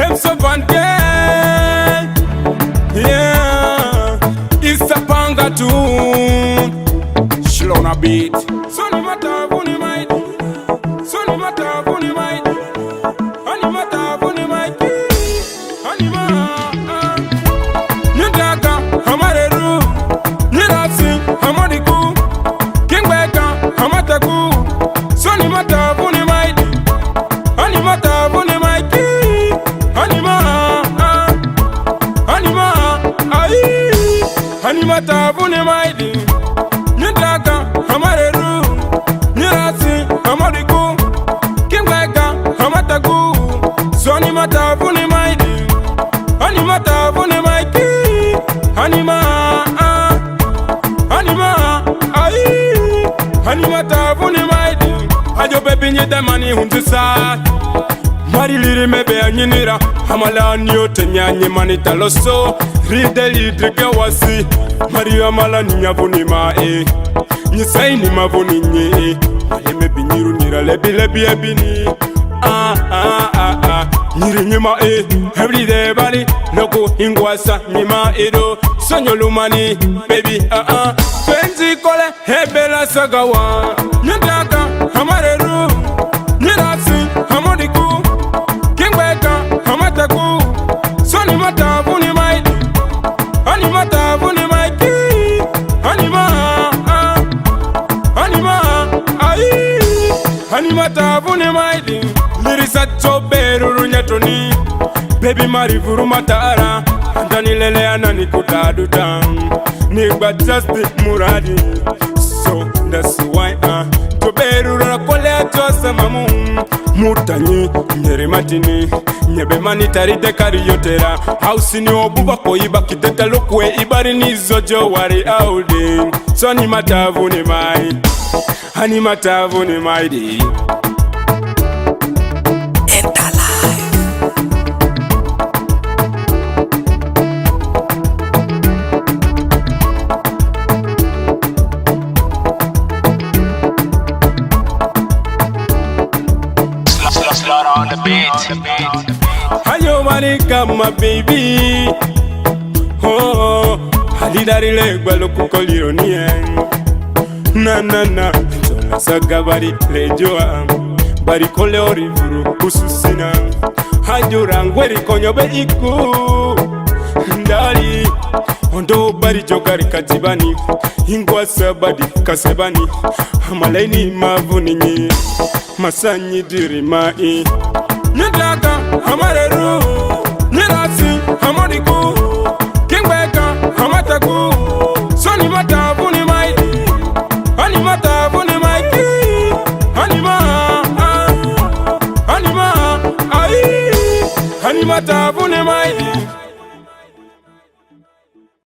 them so vanke. Yeah, it's a panga tune. Shlona beat. Sonny mata vuni mighty. Sonny mata vuni mighty. Honey mata vuni mighty. Honey ma. Nidaka hamare ru. Nidasi hamadi ku. Kingbeka hamataku. Sonny mata vuni mighty. Honey mata vuni mighty. Honey ma. Honey ma. Aye. Honey mata vuni mighty. Nidaka hamare ru. Nidasi hamadi ku. Kingbeka hamataku. Sonny mata vuni mighty. Honey mata vuni mighty. Honey ma. Honey ma. Aye. Honey mata vuni mighty. Ajo baby nye the money huntusa. Mari liri mebe anyinira. Hamala nyote nyanye manita loso. Ride lidrike wasi. Mari amala nyavuni mae. Nyisai ni mavuni nye. Male mebi nyiru nira lebi lebi ebini. Nyiri nyima everyday body. Loko ingwasa nyima edo. Sonyo lumani baby Twenty kole hebela sagawa. Nyataka hamare ru. Nyirasi hamodiku. Kingbeka hamataku. Sonny mata vuni mighty. Honey mata vuni mighty. Honey ma. Honey ma. Aye. Honey mata vuni mighty. Lirisa choberu nyatoni. Baby mari vuru matara. Andani lele anani kutaduta. Nigba just muradi. So that's why choberu rakole atosa mamu. Mutanyi nyeri matini. Nyebe mani tarite kari yotera. House ni obuba ko iba kiteta lokwe. Ibari nizo jo wari audi. Sonny mata vuni mai. Honey mata vuni mai di. On the beat. Hayo marika my baby. Oh, halidari legwa lokukoliro nie. Na Jona saga bari lejoa. Bari kole orivuru kususina. Hajo rangweri konyobe iku. Ndari ondo bari jogari katibani. Ingwa sabadi kasebani. Hamalaini mavuni nye. Masanyi diri mai. Nyataka hamare ru. Nyirasi hamodiku. Kingbeka hamataku. Sonny mata vuni mighty. Honey mata vuni mighty. Honey ma. Honey ma. Aye. Honey mata vuni mighty.